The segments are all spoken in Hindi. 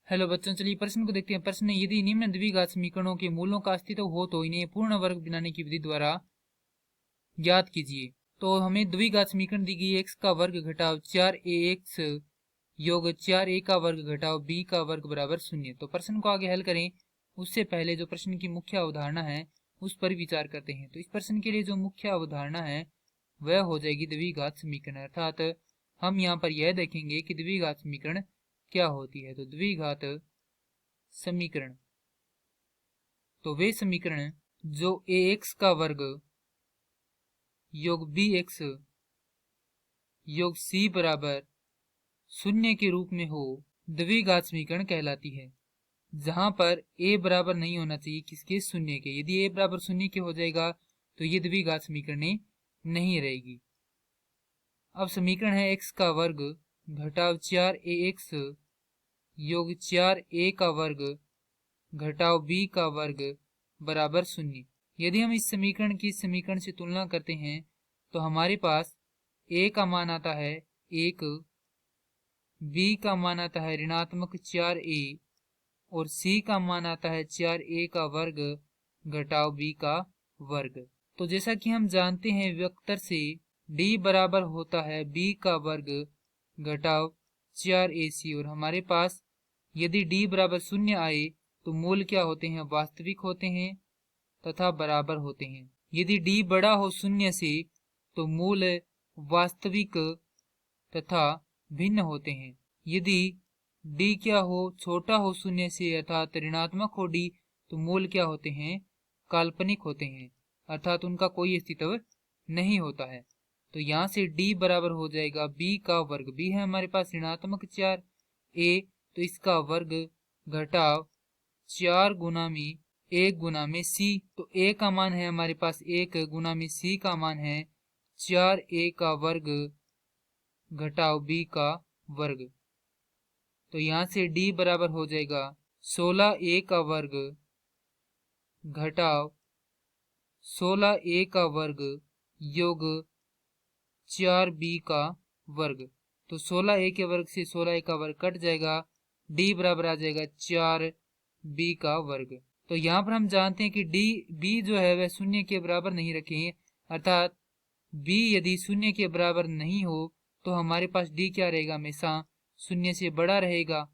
हेलो बच्चों, चलिए प्रश्न को देखते हैं। प्रश्न है, यदि निम्न द्विघात समीकरणों के मूलों का अस्तित्व हो तो इन्हें पूर्ण वर्ग बनाने की विधि द्वारा ज्ञात कीजिए। तो हमें द्विघात समीकरण दी गई, एक्स का वर्ग घटाव 4ax योग 4a का वर्ग घटाव b का वर्ग बराबर 0। तो प्रश्न को आगे हल करें उससे पहले जो प्रश्न की मुख्य अवधारणा है उस पर विचार करते हैं। तो इस प्रश्न के लिए जो मुख्य अवधारणा है वह हो जाएगी द्विघात समीकरण, अर्थात हम यहाँ पर यह देखेंगे कि द्विघात समीकरण क्या होती है। तो द्विघात समीकरण तो वे समीकरण जो ax का वर्ग योग bx योग c बराबर 0 के रूप में हो, द्विघात समीकरण कहलाती है। जहां पर a बराबर नहीं होना चाहिए किसके, 0 के। यदि a बराबर 0 के हो जाएगा तो ये द्विघात समीकरण नहीं रहेगी। अब समीकरण है x का वर्ग घटाव 4ax योग 4a का वर्ग घटाव b का वर्ग बराबर 0। यदि हम इस समीकरण की इस समीकरण से तुलना करते हैं तो हमारे पास a का मान आता है 1, b का मान आता है ऋणात्मक 4a और c का मान आता है 4a का वर्ग घटाव b का वर्ग। तो जैसा कि हम जानते हैं वेक्टर से d बराबर होता है b का वर्ग घटाव 4ac, और हमारे पास यदि d बराबर 0 आए तो मूल क्या होते हैं, वास्तविक होते हैं तथा बराबर होते हैं। यदि d बड़ा हो 0 से तो मूल वास्तविक तथा भिन्न होते हैं। यदि d क्या हो, छोटा हो 0 से अर्थात ऋणात्मक हो d तो मूल क्या होते हैं, काल्पनिक होते हैं, अर्थात उनका कोई अस्तित्व नहीं होता है। तो यहाँ से d बराबर हो जाएगा b का वर्ग, b है हमारे पास ऋणात्मक 4a तो इसका वर्ग घटाव 4 गुना में 1 गुना में c। तो a का मान है हमारे पास 1 गुना में c का मान है 4a का वर्ग घटाव b का वर्ग। तो यहाँ से d बराबर हो जाएगा 16a का वर्ग घटाव 16a का वर्ग योग 4b का वर्ग। तो 16a के वर्ग से 16a का वर्ग कट जाएगा, d बराबर आ जाएगा 4b का वर्ग। तो यहाँ पर हम जानते हैं कि b जो है वह 0 के बराबर नहीं रखें, अर्थात b यदि 0 के बराबर नहीं हो तो हमारे पास d क्या रहेगा, हमेशा 0 से बड़ा रहेगा,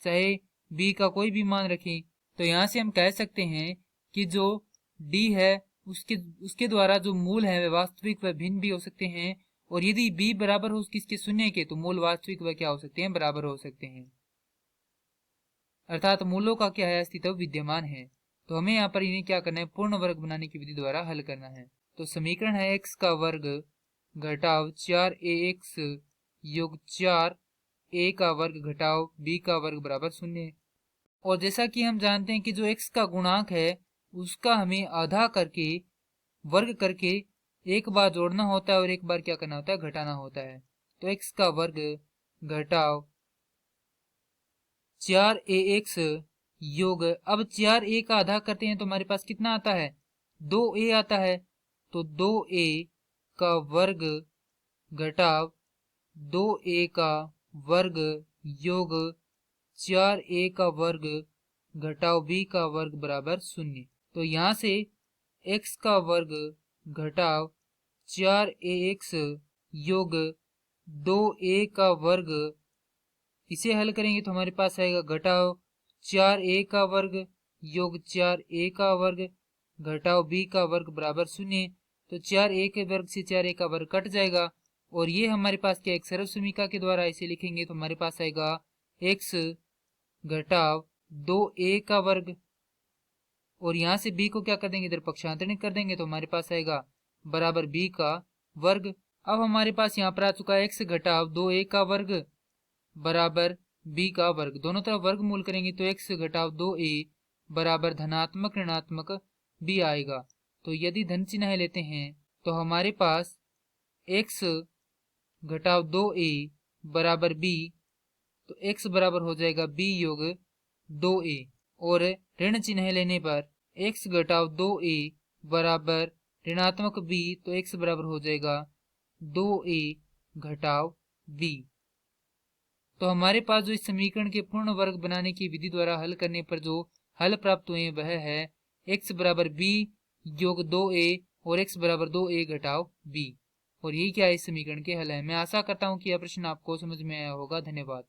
चाहे b का कोई भी मान रखें। तो यहाँ से हम कह सकते हैं कि जो d है उसके द्वारा जो मूल है वे वास्तविक व भिन्न भी हो सकते हैं, और यदि b बराबर हो किसके, 0 के, तो मूल वास्तविक व क्या हो सकते हैं, बराबर हो सकते हैं, अर्थात मूलों का क्या है, अस्तित्व विद्यमान है। तो हमें यहाँ पर इन्हें क्या करना है, पूर्ण वर्ग बनाने की विधि द्वारा हल करना है। तो समीकरण है x का वर्ग घटाव 4ax योग 4a का वर्ग घटाव b का वर्ग बराबर 0। और जैसा कि हम जानते हैं कि जो x का गुणांक है उसका हमें आधा करके वर्ग करके एक बार जोड़ना होता है और एक बार क्या करना होता है, घटाना होता है। तो x का वर्ग घटाव 4ax योग, अब 4a का आधा करते हैं तो हमारे पास कितना आता है, 2a आता है। तो 2a का वर्ग घटाव 2a का वर्ग योग 4a का वर्ग घटाव b का वर्ग बराबर 0। तो यहाँ से x का वर्ग घटाव 4ax योग 2a का वर्ग, इसे हल करेंगे तो हमारे पास आएगा घटाव 4a का वर्ग योग 4a का वर्ग घटाव b का वर्ग बराबर 0। तो 4a के वर्ग से 4a का वर्ग कट जाएगा और ये हमारे पास क्या, एक सर्व समीकरण के द्वारा इसे लिखेंगे तो हमारे पास आएगा x घटाव 2a का वर्ग, और यहाँ से b को क्या कर देंगे, इधर पक्षांतरित कर देंगे तो हमारे पास आएगा बराबर b का वर्ग। अब हमारे पास यहाँ पर आ चुका है x घटाव 2a का वर्ग बराबर b का वर्ग, दोनों तरफ वर्गमूल करेंगे तो x घटाव 2a बराबर धनात्मक ऋणात्मक b आएगा। तो यदि धन चिन्ह लेते हैं तो हमारे पास x घटाव 2a बराबर b, तो x बराबर हो जाएगा b योग 2a, और ऋण चिन्ह लेने पर x घटाव 2a बराबर ऋणात्मक b, तो x बराबर हो जाएगा 2a घटाव b। तो हमारे पास जो इस समीकरण के पूर्ण वर्ग बनाने की विधि द्वारा हल करने पर जो हल प्राप्त हुए वह है x बराबर b योग 2a और x बराबर 2a घटाव b। और यही क्या है इस समीकरण के हल है। मैं आशा करता हूँ कि यह प्रश्न आपको समझ में आया होगा। धन्यवाद।